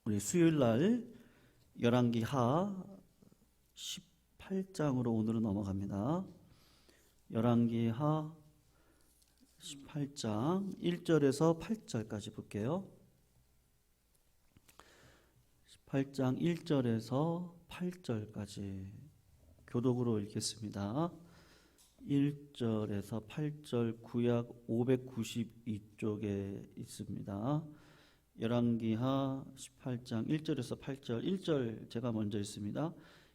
우리 수요일 날 열왕기하 18장으로 오늘은 넘어갑니다. 열왕기하 18장 1절에서 8절까지 볼게요. 18장 1절에서 8절까지 교독으로 읽겠습니다. 1절에서 8절 구약 592쪽에 있습니다. 열왕기하 18장 1절에서 8절 1절 제가 먼저 읽습니다.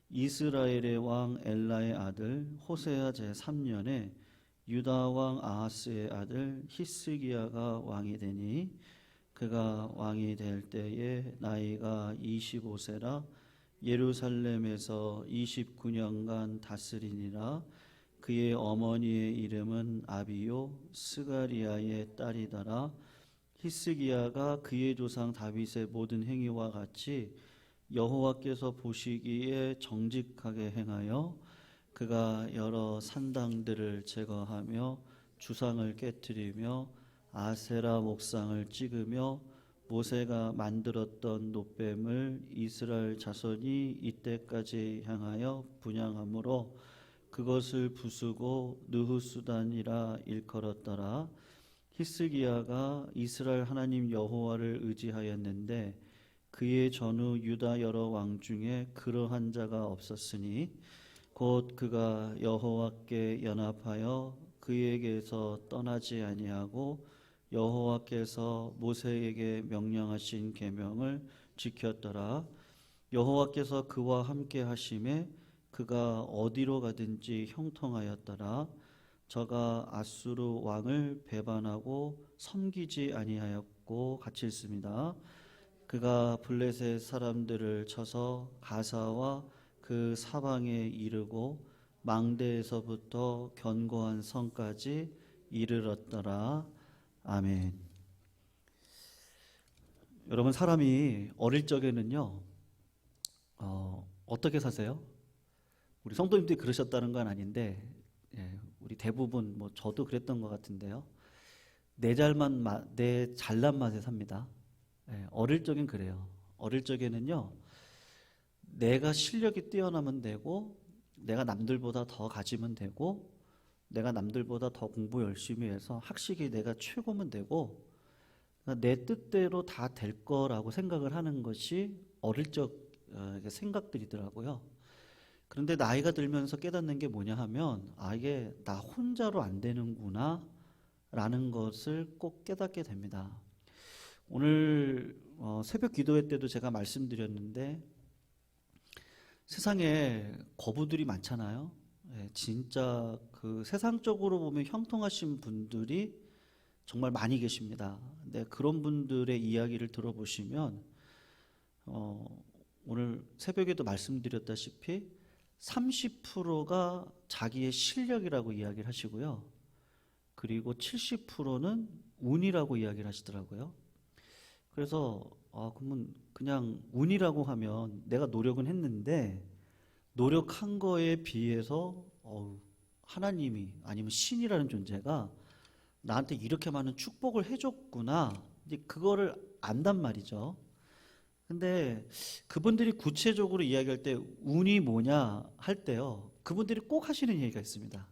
이스라엘의 왕 엘라의 아들 호세아 제3년에 유다 왕 아하스의 아들 히스기야가 왕이 되니 그가 왕이 될 때에 나이가 25세라 예루살렘에서 29년간 다스리니라. 그의 어머니의 이름은 아비요 스가리아의 딸이더라. 히스기야가 그의 조상 다윗의 모든 행위와 같이 여호와께서 보시기에 정직하게 행하여 그가 여러 산당들을 제거하며 주상을 깨뜨리며 아세라 목상을 찍으며 모세가 만들었던 놋뱀을 이스라엘 자손이 이때까지 향하여 분향하므로 그것을 부수고 느후수단이라 일컬었더라. 히스기야가 이스라엘 하나님 여호와를 의지하였는데 그의 전후 유다 여러 왕 중에 그러한 자가 없었으니 곧 그가 여호와께 연합하여 그에게서 떠나지 아니하고 여호와께서 모세에게 명령하신 계명을 지켰더라. 여호와께서 그와 함께 하심에 그가 어디로 가든지 형통하였더라. 저가 아수르 왕을 배반하고 섬기지 아니하였고 같이 읽습니다. 그가 블레셋 사람들을 쳐서 가사와 그 사방에 이르고 망대에서부터 견고한 성까지 이르렀더라. 아멘. 여러분, 사람이 어릴 적에는요 어떻게 사세요? 우리 성도님들이 그러셨다는 건 아닌데 우리 대부분 저도 그랬던 것 같은데요. 내 잘난 맛에 삽니다. 어릴 적엔 그래요. 어릴 적에는요 내가 실력이 뛰어나면 되고 내가 남들보다 더 가지면 되고 내가 남들보다 더 공부 열심히 해서 학식이 내가 최고면 되고 내 뜻대로 다 될 거라고 생각을 하는 것이 어릴 적 생각들이더라고요. 그런데 나이가 들면서 깨닫는 게 뭐냐 하면 이게 나 혼자로 안 되는구나 라는 것을 꼭 깨닫게 됩니다. 오늘 새벽 기도회 때도 제가 말씀드렸는데 세상에 거부들이 많잖아요. 진짜 그 세상적으로 보면 형통하신 분들이 정말 많이 계십니다. 근데 그런 분들의 이야기를 들어보시면 오늘 새벽에도 말씀드렸다시피 30%가 자기의 실력이라고 이야기를 하시고요. 그리고 70%는 운이라고 이야기를 하시더라고요. 그래서 그러면 그냥 운이라고 하면 내가 노력은 했는데 노력한 거에 비해서 하나님이 아니면 신이라는 존재가 나한테 이렇게 많은 축복을 해줬구나. 이제 그거를 안단 말이죠. 근데 그분들이 구체적으로 이야기할 때 운이 뭐냐 할 때요. 그분들이 꼭 하시는 얘기가 있습니다.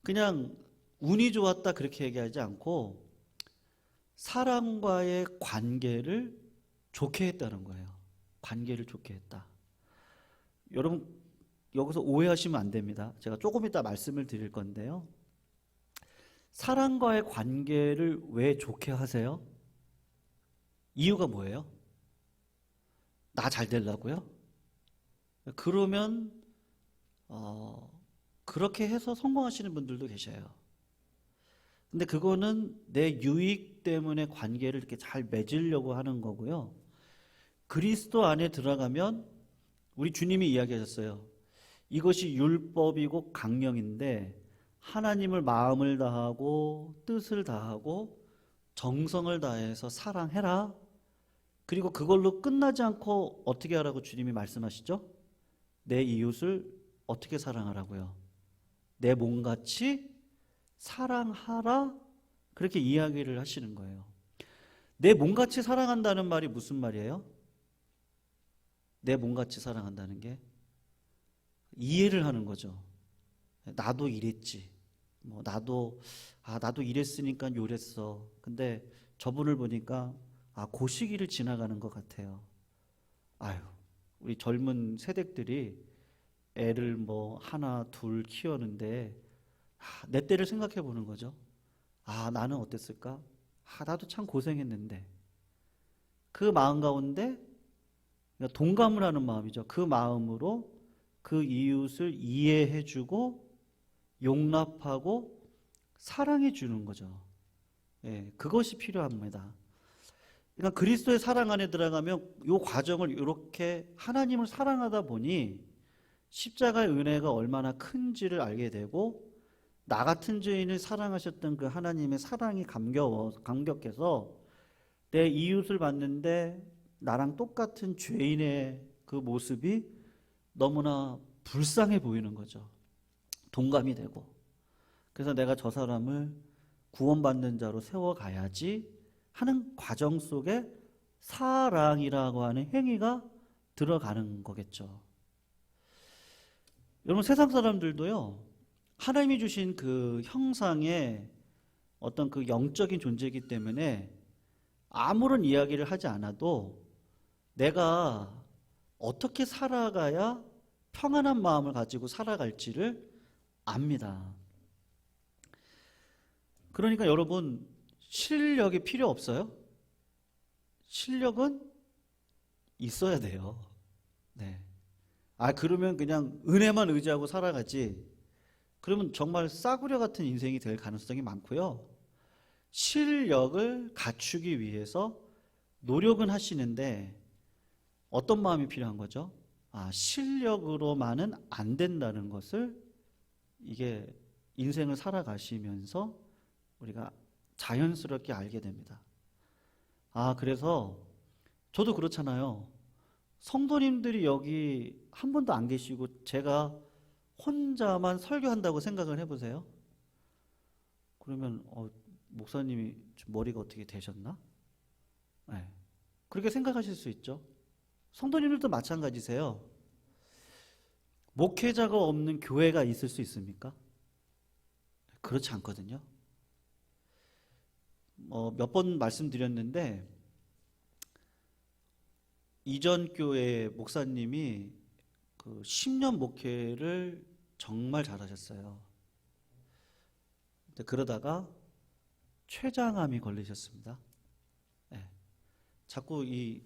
그냥 운이 좋았다 그렇게 얘기하지 않고 사람과의 관계를 좋게 했다는 거예요. 관계를 좋게 했다. 여러분 여기서 오해하시면 안 됩니다. 제가 조금 이따 말씀을 드릴 건데요. 사람과의 관계를 왜 좋게 하세요? 이유가 뭐예요? 나 잘 되려고요? 그러면 그렇게 해서 성공하시는 분들도 계셔요. 근데 그거는 내 유익 때문에 관계를 이렇게 잘 맺으려고 하는 거고요. 그리스도 안에 들어가면 우리 주님이 이야기하셨어요. 이것이 율법이고 강령인데 하나님을 마음을 다하고 뜻을 다하고 정성을 다해서 사랑해라. 그리고 그걸로 끝나지 않고 어떻게 하라고 주님이 말씀하시죠? 내 이웃을 어떻게 사랑하라고요? 내 몸같이 사랑하라. 그렇게 이야기를 하시는 거예요. 내 몸같이 사랑한다는 말이 무슨 말이에요? 내 몸같이 사랑한다는 게 이해를 하는 거죠. 나도 이랬지. 뭐 나도 이랬으니까 요랬어. 근데 저분을 보니까 그 시기를 지나가는 것 같아요. 아유, 우리 젊은 세대들이 애를 뭐 하나 둘 키우는데 내 때를 생각해 보는 거죠. 나는 어땠을까? 나도 참 고생했는데. 그 마음 가운데 동감을 하는 마음이죠. 그 마음으로 그 이웃을 이해해주고 용납하고 사랑해주는 거죠. 예, 그것이 필요합니다. 그러니까 그리스도의 사랑 안에 들어가면 이 과정을 이렇게 하나님을 사랑하다 보니 십자가의 은혜가 얼마나 큰지를 알게 되고 나 같은 죄인을 사랑하셨던 그 하나님의 사랑이 감격해서 내 이웃을 봤는데 나랑 똑같은 죄인의 그 모습이 너무나 불쌍해 보이는 거죠. 동감이 되고. 그래서 내가 저 사람을 구원받는 자로 세워가야지 하는 과정 속에 사랑이라고 하는 행위가 들어가는 거겠죠. 여러분, 세상 사람들도요, 하나님이 주신 그 형상의 어떤 그 영적인 존재이기 때문에 아무런 이야기를 하지 않아도 내가 어떻게 살아가야 평안한 마음을 가지고 살아갈지를 압니다. 그러니까 여러분, 실력이 필요 없어요? 실력은 있어야 돼요. 네. 그러면 그냥 은혜만 의지하고 살아가지. 그러면 정말 싸구려 같은 인생이 될 가능성이 많고요. 실력을 갖추기 위해서 노력은 하시는데 어떤 마음이 필요한 거죠? 실력으로만은 안 된다는 것을 이게 인생을 살아가시면서 우리가 자연스럽게 알게 됩니다. 그래서 저도 그렇잖아요. 성도님들이 여기 한 분도 안 계시고 제가 혼자만 설교한다고 생각을 해보세요. 그러면 목사님이 머리가 어떻게 되셨나? 네. 그렇게 생각하실 수 있죠. 성도님들도 마찬가지세요. 목회자가 없는 교회가 있을 수 있습니까? 그렇지 않거든요. 몇 번 말씀드렸는데 이전 교회 목사님이 그 10년 목회를 정말 잘하셨어요. 근데 그러다가 췌장암이 걸리셨습니다. 네. 자꾸 이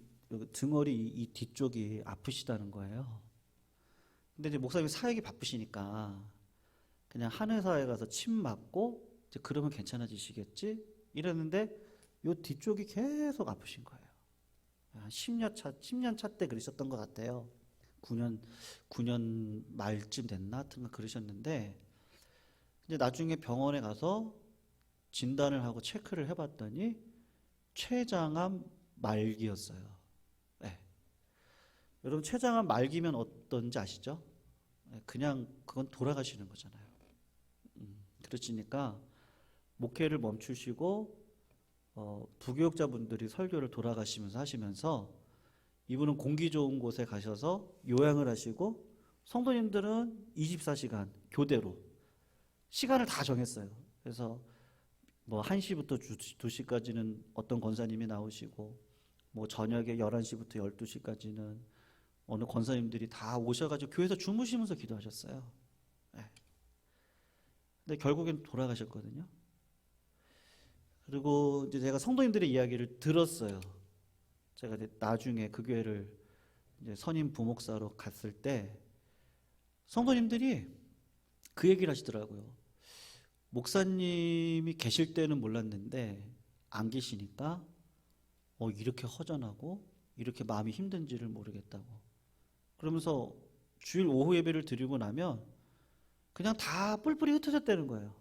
등허리 이 뒤쪽이 아프시다는 거예요. 근데 이제 목사님이 사역이 바쁘시니까 그냥 한 회사에 가서 침 맞고 이제 그러면 괜찮아지시겠지 이랬는데 요 뒤쪽이 계속 아프신 거예요. 10년 차 때 그러셨던 것 같아요. 9년 말쯤 됐나? 하여튼 그러셨는데 이제 나중에 병원에 가서 진단을 하고 체크를 해봤더니 췌장암 말기였어요. 네. 여러분, 췌장암 말기면 어떤지 아시죠? 그냥 그건 돌아가시는 거잖아요. 그러시니까 목회를 멈추시고 부교육자분들이 설교를 돌아가시면서 하시면서 이분은 공기 좋은 곳에 가셔서 요양을 하시고 성도님들은 24시간 교대로 시간을 다 정했어요. 그래서 뭐 1시부터 2시까지는 어떤 권사님이 나오시고 뭐 저녁에 11시부터 12시까지는 어느 권사님들이 다 오셔가지고 교회에서 주무시면서 기도하셨어요. 네. 근데 결국엔 돌아가셨거든요. 그리고 이제 제가 성도님들의 이야기를 들었어요. 제가 이제 나중에 그 교회를 이제 선임 부목사로 갔을 때 성도님들이 그 얘기를 하시더라고요. 목사님이 계실 때는 몰랐는데 안 계시니까 이렇게 허전하고 이렇게 마음이 힘든지를 모르겠다고. 그러면서 주일 오후 예배를 드리고 나면 그냥 다 뿔뿔이 흩어졌다는 거예요.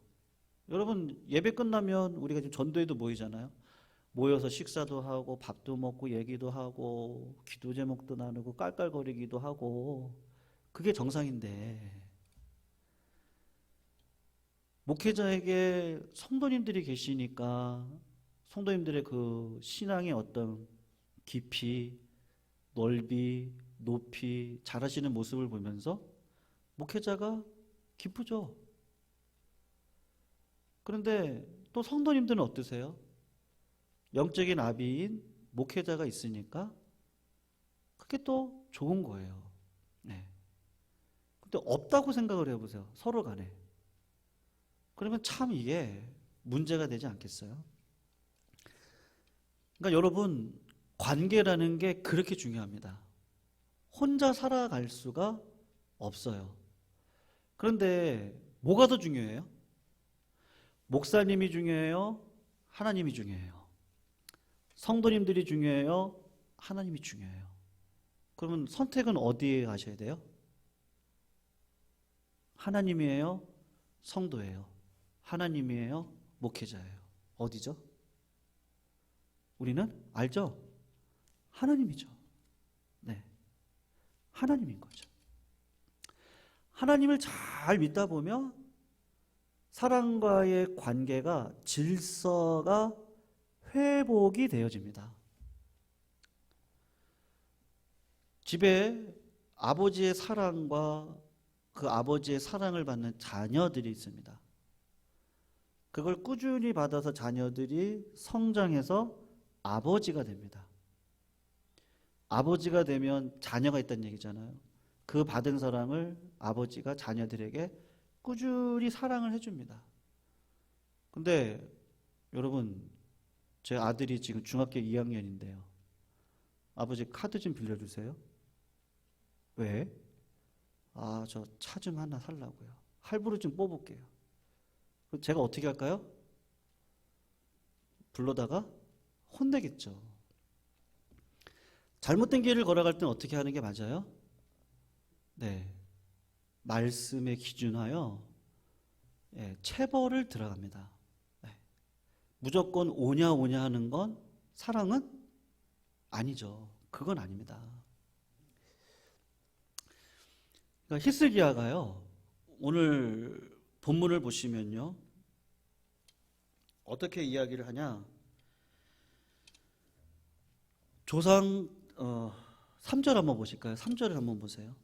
여러분, 예배 끝나면 우리가 지금 전도회도 모이잖아요. 모여서 식사도 하고 밥도 먹고 얘기도 하고 기도 제목도 나누고 깔깔거리기도 하고 그게 정상인데 목회자에게 성도님들이 계시니까 성도님들의 그 신앙의 어떤 깊이, 넓이, 높이 잘하시는 모습을 보면서 목회자가 기쁘죠. 그런데 또 성도님들은 어떠세요? 영적인 아비인 목회자가 있으니까 그게 또 좋은 거예요. 네. 근데 없다고 생각을 해보세요. 서로 간에. 그러면 참 이게 문제가 되지 않겠어요? 그러니까 여러분, 관계라는 게 그렇게 중요합니다. 혼자 살아갈 수가 없어요. 그런데 뭐가 더 중요해요? 목사님이 중요해요? 하나님이 중요해요? 성도님들이 중요해요? 하나님이 중요해요? 그러면 선택은 어디에 하셔야 돼요? 하나님이에요? 성도예요? 하나님이에요? 목회자예요? 어디죠? 우리는 알죠? 하나님이죠. 네. 하나님인 거죠. 하나님을 잘 믿다 보면 사람과의 관계가 질서가 회복이 되어집니다. 집에 아버지의 사랑과 그 아버지의 사랑을 받는 자녀들이 있습니다. 그걸 꾸준히 받아서 자녀들이 성장해서 아버지가 됩니다. 아버지가 되면 자녀가 있다는 얘기잖아요. 그 받은 사랑을 아버지가 자녀들에게 꾸준히 사랑을 해줍니다. 근데 여러분, 제 아들이 지금 중학교 2학년인데요. 아버지 카드 좀 빌려주세요. 왜? 아, 저 차 좀 하나 살라고요. 할부로 좀 뽑을게요. 제가 어떻게 할까요? 불러다가 혼내겠죠. 잘못된 길을 걸어갈 때는 어떻게 하는 게 맞아요? 네, 말씀에 기준하여 체벌을 들어갑니다. 네. 무조건 오냐 오냐 하는 건 사랑은 아니죠. 그건 아닙니다. 그러니까 히스기야가요, 오늘 본문을 보시면요, 어떻게 이야기를 하냐? 조상 3절 한번 보실까요? 3절을 한번 보세요.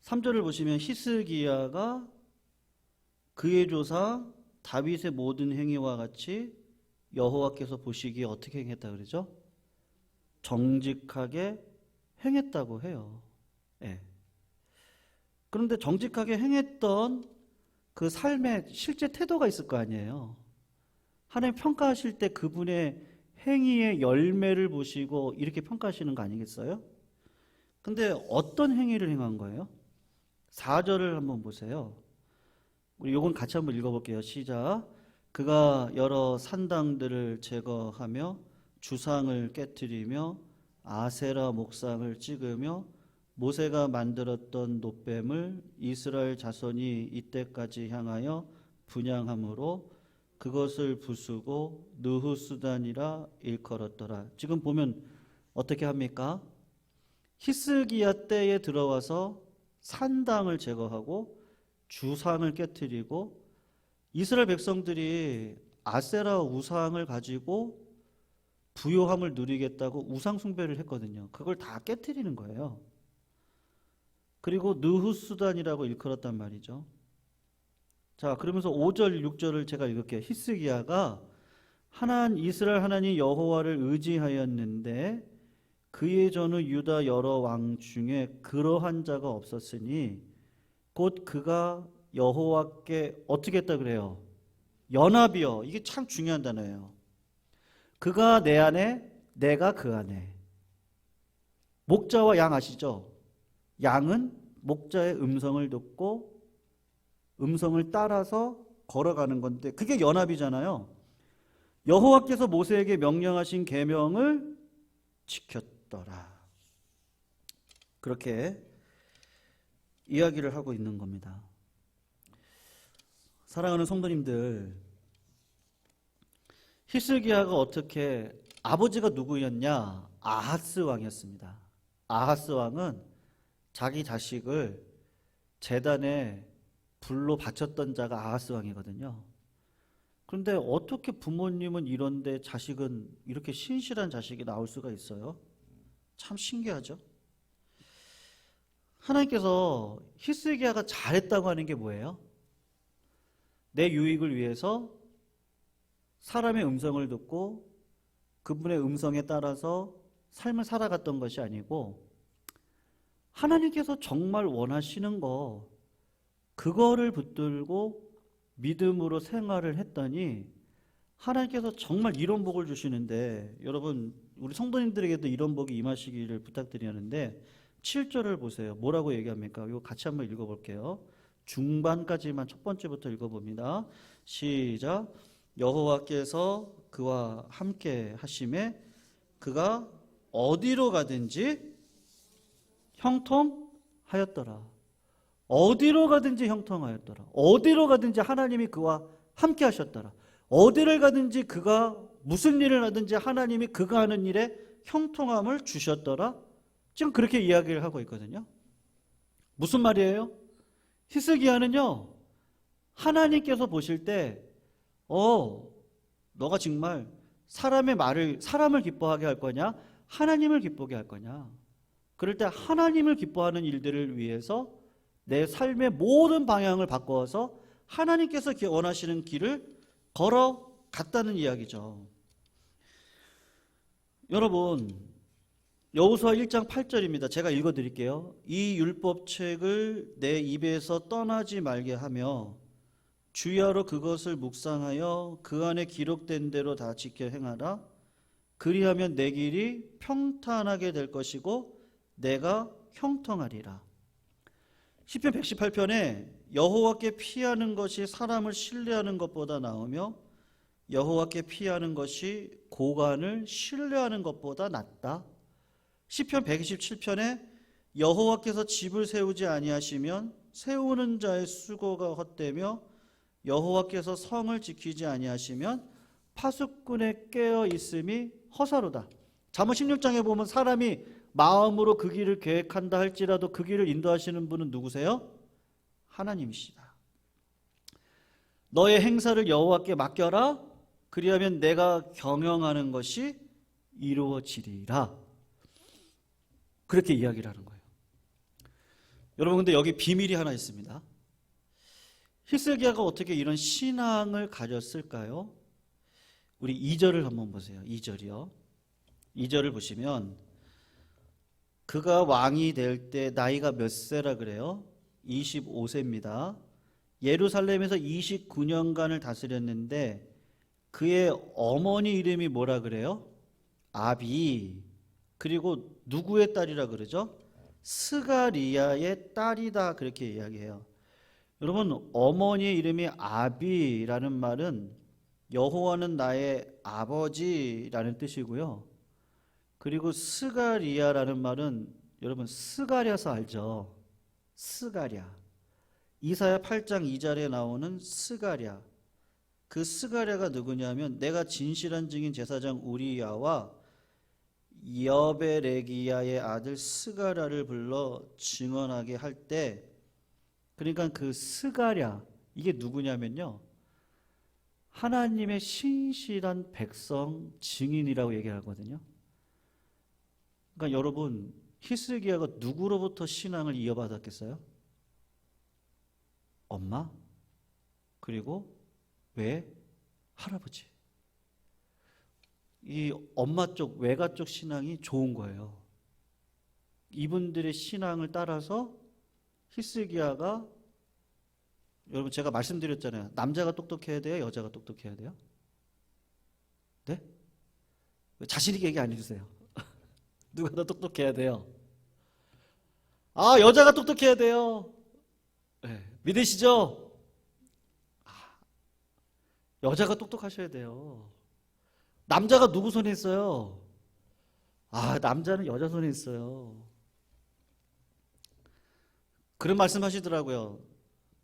3절을 보시면 히스기야가 그의 조상 다윗의 모든 행위와 같이 여호와께서 보시기에 어떻게 행했다 그러죠? 정직하게 행했다고 해요. 네. 그런데 정직하게 행했던 그 삶의 실제 태도가 있을 거 아니에요. 하나님 평가하실 때 그분의 행위의 열매를 보시고 이렇게 평가하시는 거 아니겠어요? 근데 어떤 행위를 행한 거예요? 4절을 한번 보세요. 우리 요건 같이 한번 읽어볼게요. 시작. 그가 여러 산당들을 제거하며 주상을 깨뜨리며 아세라 목상을 찍으며 모세가 만들었던 놋뱀을 이스라엘 자손이 이때까지 향하여 분향함으로 그것을 부수고 느후수단이라 일컬었더라. 지금 보면 어떻게 합니까? 히스기야 때에 들어와서 산당을 제거하고 주상을 깨뜨리고 이스라엘 백성들이 아세라 우상을 가지고 부요함을 누리겠다고 우상 숭배를 했거든요. 그걸 다 깨뜨리는 거예요. 그리고 느후수단이라고 일컬었단 말이죠. 자, 그러면서 5절, 6절을 제가 읽을게요. 히스기야가 이스라엘 하나님 여호와를 의지하였는데 그의 전후 유다 여러 왕 중에 그러한 자가 없었으니 곧 그가 여호와께 어떻게 했다 그래요? 연합이요. 이게 참 중요한 단어예요. 그가 내 안에, 내가 그 안에. 목자와 양 아시죠? 양은 목자의 음성을 듣고 음성을 따라서 걸어가는 건데 그게 연합이잖아요. 여호와께서 모세에게 명령하신 계명을 지켰더라. 그렇게 이야기를 하고 있는 겁니다. 사랑하는 성도님들, 히스기야가 어떻게, 아버지가 누구였냐? 아하스 왕이었습니다. 아하스 왕은 자기 자식을 제단에 불로 바쳤던 자가 아하스 왕이거든요. 그런데 어떻게 부모님은 이런데 자식은 이렇게 신실한 자식이 나올 수가 있어요? 참 신기하죠? 하나님께서 히스기야가 잘했다고 하는 게 뭐예요? 내 유익을 위해서 사람의 음성을 듣고 그분의 음성에 따라서 삶을 살아갔던 것이 아니고 하나님께서 정말 원하시는 거 그거를 붙들고 믿음으로 생활을 했더니 하나님께서 정말 이런 복을 주시는데 여러분 우리 성도님들에게도 이런 복이 임하시기를 부탁드리는데 7절을 보세요. 뭐라고 얘기합니까? 이거 같이 한번 읽어볼게요. 중반까지만 첫 번째부터 읽어봅니다. 시작. 여호와께서 그와 함께 하심에 그가 어디로 가든지 형통하였더라. 어디로 가든지 형통하였더라. 어디로 가든지 하나님이 그와 함께 하셨더라. 어디를 가든지 그가 무슨 일을 하든지 하나님이 그가 하는 일에 형통함을 주셨더라. 지금 그렇게 이야기를 하고 있거든요. 무슨 말이에요? 히스기야는요, 하나님께서 보실 때, 너가 정말 사람을 기뻐하게 할 거냐? 하나님을 기쁘게 할 거냐? 그럴 때 하나님을 기뻐하는 일들을 위해서 내 삶의 모든 방향을 바꿔서 하나님께서 원하시는 길을 걸어갔다는 이야기죠. 여러분, 여호수아 1장 8절입니다. 제가 읽어드릴게요. 이 율법책을 내 입에서 떠나지 말게 하며 주야로 그것을 묵상하여 그 안에 기록된 대로 다 지켜 행하라. 그리하면 내 길이 평탄하게 될 것이고 내가 형통하리라. 시편 118편에 여호와께 피하는 것이 사람을 신뢰하는 것보다 나으며 여호와께 피하는 것이 고관을 신뢰하는 것보다 낫다. 시편 127편에 여호와께서 집을 세우지 아니하시면 세우는 자의 수고가 헛되며 여호와께서 성을 지키지 아니하시면 파수꾼의 깨어 있음이 허사로다. 잠언 16장에 보면 사람이 마음으로 그 길을 계획한다 할지라도 그 길을 인도하시는 분은 누구세요? 하나님이시다. 너의 행사를 여호와께 맡겨라. 그리하면 내가 경영하는 것이 이루어지리라. 그렇게 이야기를 하는 거예요. 여러분, 근데 여기 비밀이 하나 있습니다. 히스기야가 어떻게 이런 신앙을 가졌을까요? 우리 2절을 한번 보세요. 2절이요. 2절을 보시면 그가 왕이 될 때 나이가 몇 세라 그래요? 25세입니다. 예루살렘에서 29년간을 다스렸는데 그의 어머니 이름이 뭐라 그래요? 아비. 그리고 누구의 딸이라 그러죠? 스가리야의 딸이다 그렇게 이야기해요. 여러분, 어머니의 이름이 아비라는 말은 여호와는 나의 아버지라는 뜻이고요. 그리고 스가리야라는 말은 여러분 스가랴서 알죠? 스가랴. 이사야 8장 2절에 나오는 스가랴. 그 스가랴가 누구냐면 내가 진실한 증인 제사장 우리야와 여베레기야의 아들 스가랴를 불러 증언하게 할 때, 그러니까 그 스가랴 이게 누구냐면요, 하나님의 신실한 백성 증인이라고 얘기하거든요. 그러니까 여러분, 히스기야가 누구로부터 신앙을 이어받았겠어요? 엄마? 그리고 왜? 할아버지. 이 엄마 쪽, 외가 쪽 신앙이 좋은 거예요. 이분들의 신앙을 따라서 히스기야가, 여러분 제가 말씀드렸잖아요. 남자가 똑똑해야 돼요? 여자가 똑똑해야 돼요? 네? 자신 있게 얘기 안 해주세요. 누가 더 똑똑해야 돼요? 아, 여자가 똑똑해야 돼요. 네, 믿으시죠? 여자가 똑똑하셔야 돼요. 남자가 누구 손에 있어요? 남자는 여자 손에 있어요. 그런 말씀 하시더라고요.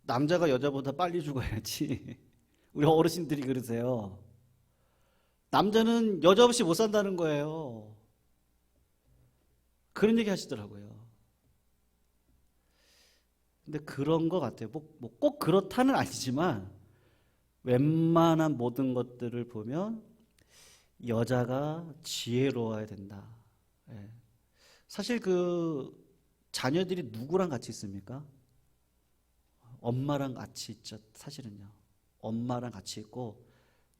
남자가 여자보다 빨리 죽어야지. 우리 어르신들이 그러세요. 남자는 여자 없이 못 산다는 거예요. 그런 얘기 하시더라고요. 근데 그런 것 같아요. 꼭 그렇다는 아니지만 웬만한 모든 것들을 보면 여자가 지혜로워야 된다. 예. 사실 그 자녀들이 누구랑 같이 있습니까? 엄마랑 같이 있죠. 사실은요. 엄마랑 같이 있고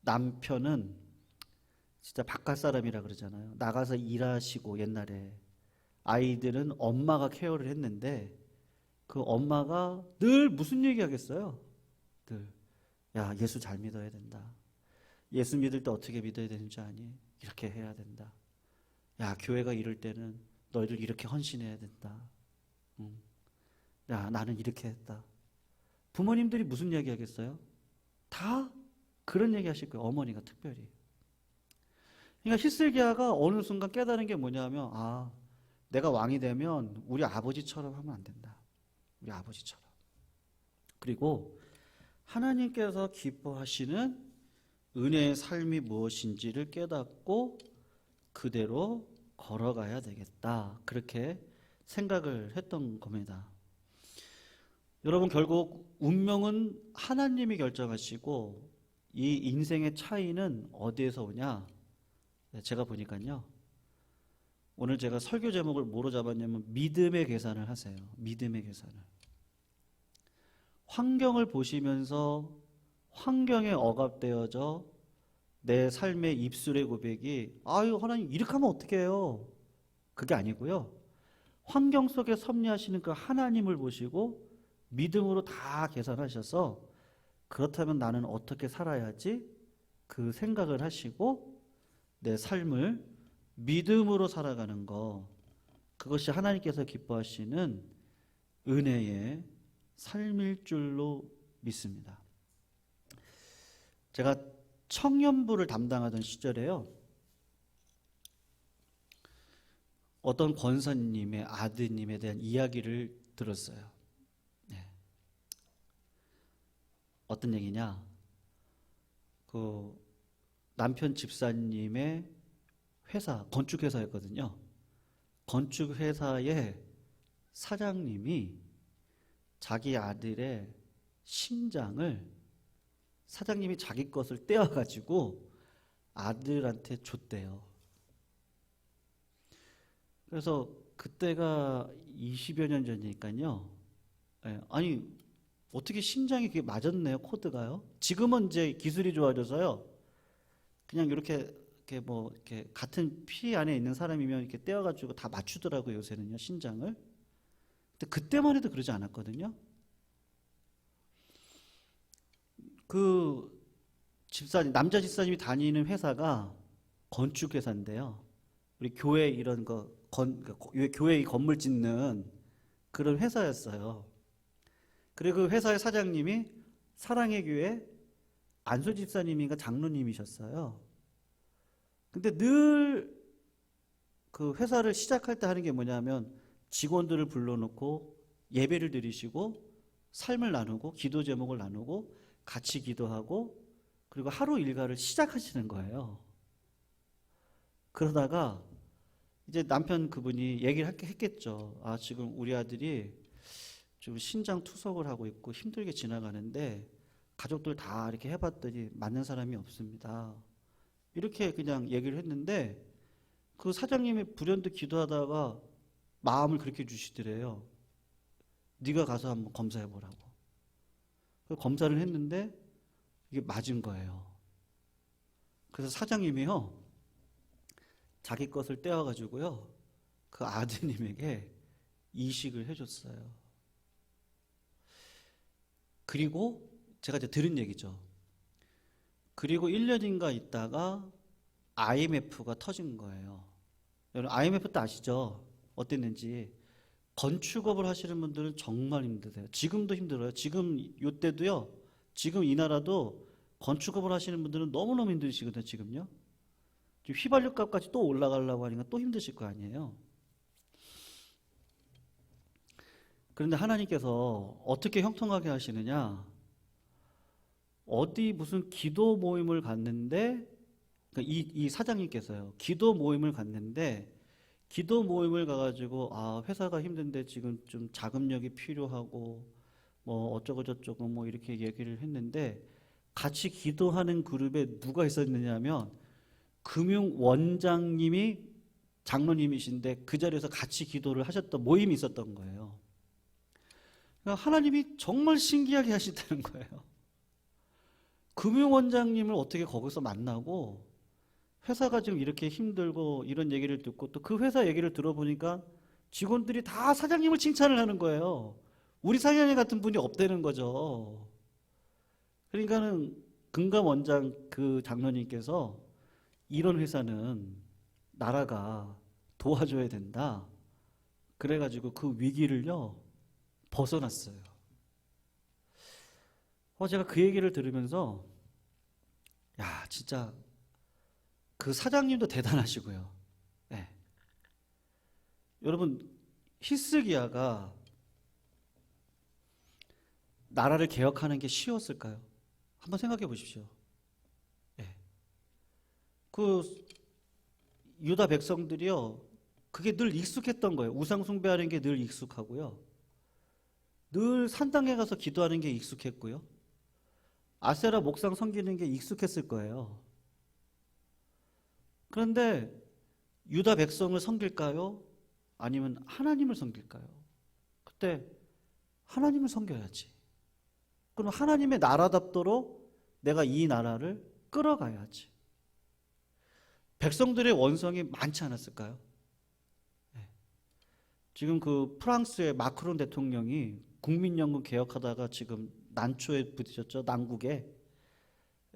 남편은 진짜 바깥 사람이라 그러잖아요. 나가서 일하시고 옛날에 아이들은 엄마가 케어를 했는데 그 엄마가 늘 무슨 얘기 하겠어요? 늘 야, 예수 잘 믿어야 된다. 예수 믿을 때 어떻게 믿어야 되는지 아니? 이렇게 해야 된다. 야, 교회가 이럴 때는 너희들 이렇게 헌신해야 된다. 응. 야, 나는 이렇게 했다. 부모님들이 무슨 얘기 하겠어요? 다 그런 얘기 하실 거예요. 어머니가 특별히. 그러니까 히스기야가 어느 순간 깨달은 게 뭐냐면, 아, 내가 왕이 되면 우리 아버지처럼 하면 안 된다. 우리 아버지처럼. 그리고 하나님께서 기뻐하시는 은혜의 삶이 무엇인지를 깨닫고 그대로 걸어가야 되겠다. 그렇게 생각을 했던 겁니다. 여러분, 결국 운명은 하나님이 결정하시고 이 인생의 차이는 어디에서 오냐? 제가 보니까요. 오늘 제가 설교 제목을 뭐로 잡았냐면 믿음의 계산을 하세요. 믿음의 계산을. 환경을 보시면서 환경에 억압되어져 내 삶의 입술의 고백이 아유 하나님 이렇게 하면 어떻게 해요? 그게 아니고요. 환경 속에 섭리하시는 그 하나님을 보시고 믿음으로 다 계산하셔서 그렇다면 나는 어떻게 살아야지? 그 생각을 하시고 내 삶을 믿음으로 살아가는 거, 그것이 하나님께서 기뻐하시는 은혜의 삶일 줄로 믿습니다. 제가 청년부를 담당하던 시절에요, 어떤 권사님의 아드님에 대한 이야기를 들었어요. 네. 어떤 얘기냐? 그 남편 집사님의 회사, 건축회사였거든요. 건축회사의 사장님이 자기 아들의 신장을 사장님이 자기 것을 떼어가지고 아들한테 줬대요. 그래서 그때가 20여 년 전이니까요. 예, 아니 어떻게 신장이 그게 맞았네요, 코드가요. 지금은 이제 기술이 좋아져서요. 그냥 이렇게 뭐 이렇게 같은 피 안에 있는 사람이면 이렇게 떼어가지고 다 맞추더라고요, 요새는요, 신장을. 근데 그때만 해도 그러지 않았거든요. 그 집사님, 남자 집사님이 다니는 회사가 건축 회사인데요. 우리 교회 이런 교회 건물 짓는 그런 회사였어요. 그리고 그 회사의 사장님이 사랑의 교회 안소 집사님인가 장로님이셨어요. 근데 늘 그 회사를 시작할 때 하는 게 뭐냐면 직원들을 불러놓고 예배를 드리시고 삶을 나누고 기도 제목을 나누고 같이 기도하고 그리고 하루 일과를 시작하시는 거예요. 그러다가 이제 남편 그분이 얘기를 했겠죠. 아, 지금 우리 아들이 좀 신장 투석을 하고 있고 힘들게 지나가는데 가족들 다 이렇게 해봤더니 맞는 사람이 없습니다. 이렇게 그냥 얘기를 했는데 그 사장님이 불현듯 기도하다가 마음을 그렇게 주시더래요. 네가 가서 한번 검사해보라고. 검사를 했는데 이게 맞은 거예요. 그래서 사장님이요, 자기 것을 떼어가지고요, 그 아드님에게 이식을 해줬어요. 그리고 제가 이제 들은 얘기죠. 그리고 1년인가 있다가 IMF가 터진 거예요. 여러분 IMF 때 아시죠? 어땠는지. 건축업을 하시는 분들은 정말 힘드세요. 지금도 힘들어요. 지금 이때도요. 지금 이 나라도 건축업을 하시는 분들은 너무너무 힘드시거든요. 지금요. 지금 휘발유 값까지 또 올라가려고 하니까 또 힘드실 거 아니에요. 그런데 하나님께서 어떻게 형통하게 하시느냐? 어디 무슨 기도 모임을 갔는데, 그러니까 이 사장님께서요, 기도 모임을 갔는데, 기도 모임을 가가지고, 아, 회사가 힘든데 지금 좀 자금력이 필요하고, 뭐 어쩌고 저쩌고 뭐 이렇게 얘기를 했는데, 같이 기도하는 그룹에 누가 있었느냐면 금융원장님이 장로님이신데 그 자리에서 같이 기도를 하셨던 모임이 있었던 거예요. 그러니까 하나님이 정말 신기하게 하신다는 거예요. 금융원장님을 어떻게 거기서 만나고 회사가 지금 이렇게 힘들고 이런 얘기를 듣고 또 그 회사 얘기를 들어보니까 직원들이 다 사장님을 칭찬을 하는 거예요. 우리 사장님 같은 분이 없다는 거죠. 그러니까는 금감원장 그 장로님께서 이런 회사는 나라가 도와줘야 된다. 그래가지고 그 위기를요 벗어났어요. 제가 그 얘기를 들으면서 야 진짜 그 사장님도 대단하시고요. 네. 여러분 히스기야가 나라를 개혁하는 게 쉬웠을까요? 한번 생각해 보십시오. 네. 그 유다 백성들이요 그게 늘 익숙했던 거예요. 우상 숭배하는 게 늘 익숙하고요. 늘 산당에 가서 기도하는 게 익숙했고요. 아세라 목상 섬기는 게 익숙했을 거예요. 그런데 유다 백성을 섬길까요? 아니면 하나님을 섬길까요? 그때 하나님을 섬겨야지. 그럼 하나님의 나라답도록 내가 이 나라를 끌어가야지. 백성들의 원성이 많지 않았을까요? 네. 지금 그 프랑스의 마크롱 대통령이 국민연금 개혁하다가 지금 난초에 부딪혔죠. 난국에.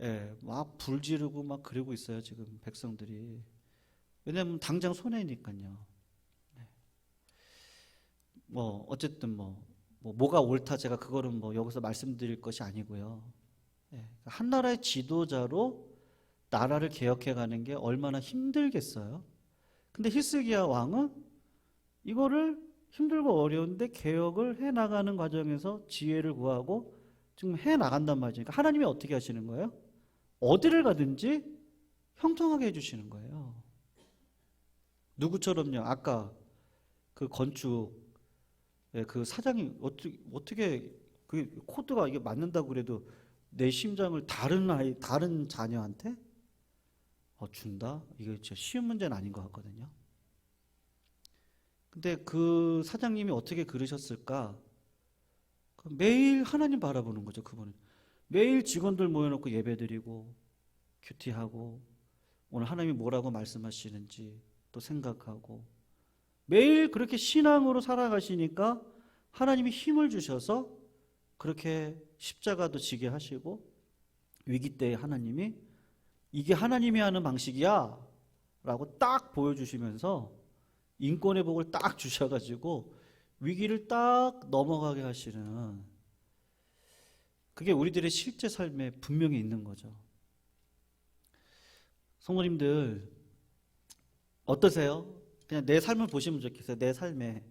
예, 막 불 지르고 막 그러고 있어요. 지금 백성들이. 왜냐면 당장 손해니까요. 네. 뭐 어쨌든 뭐가 옳다 제가 그거는 뭐 여기서 말씀드릴 것이 아니고요. 예, 한 나라의 지도자로 나라를 개혁해가는 게 얼마나 힘들겠어요. 근데 히스기야 왕은 이거를 힘들고 어려운데 개혁을 해나가는 과정에서 지혜를 구하고 지금 해나간단 말이죠. 그러니까 하나님이 어떻게 하시는 거예요? 어디를 가든지 형통하게 해주시는 거예요. 누구처럼요? 아까 그 건축 그 사장이 어떻게 그 코드가 이게 맞는다고 그래도 내 심장을 다른 자녀한테 준다? 이게 진짜 쉬운 문제는 아닌 것 같거든요. 근데 그 사장님이 어떻게 그러셨을까? 매일 하나님 바라보는 거죠, 그분은. 매일 직원들 모여놓고 예배드리고 큐티하고 오늘 하나님이 뭐라고 말씀하시는지 또 생각하고 매일 그렇게 신앙으로 살아가시니까 하나님이 힘을 주셔서 그렇게 십자가도 지게 하시고 위기 때에 하나님이 이게 하나님이 하는 방식이야 라고 딱 보여주시면서 인권의 복을 딱 주셔가지고 위기를 딱 넘어가게 하시는 그게 우리들의 실제 삶에 분명히 있는 거죠. 성도님들 어떠세요? 그냥 내 삶을 보시면 좋겠어요. 내 삶에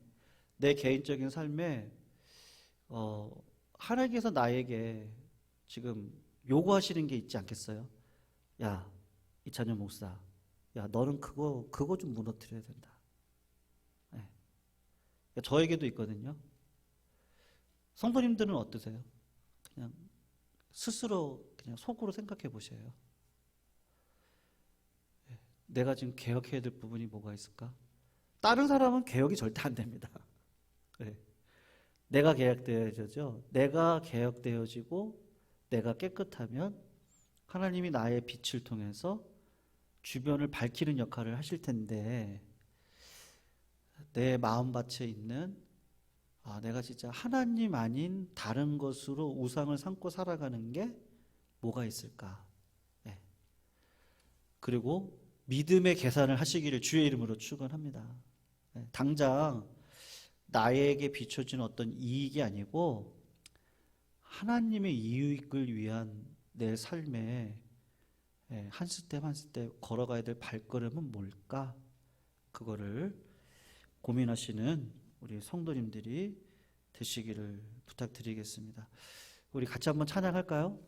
내 개인적인 삶에 하나님께서 나에게 지금 요구하시는 게 있지 않겠어요? 야, 이찬현 목사, 야 너는 그거 좀 무너뜨려야 된다. 네. 저에게도 있거든요. 성도님들은 어떠세요? 그냥 스스로 그냥 속으로 생각해 보셔요. 내가 지금 개혁해야 될 부분이 뭐가 있을까? 다른 사람은 개혁이 절대 안 됩니다. 네. 내가 개혁되어야죠. 내가 개혁되어지고 내가 깨끗하면 하나님이 나의 빛을 통해서 주변을 밝히는 역할을 하실 텐데 내 마음밭에 있는 내가 진짜 하나님 아닌 다른 것으로 우상을 삼고 살아가는 게 뭐가 있을까? 네. 그리고 믿음의 계산을 하시기를 주의 이름으로 축원합니다. 네. 당장 나에게 비춰지는 어떤 이익이 아니고 하나님의 이익을 위한 내 삶에 한 스텝 한 스텝 걸어가야 될 발걸음은 뭘까? 그거를 고민하시는 우리 성도님들이 되시기를 부탁드리겠습니다. 우리 같이 한번 찬양할까요?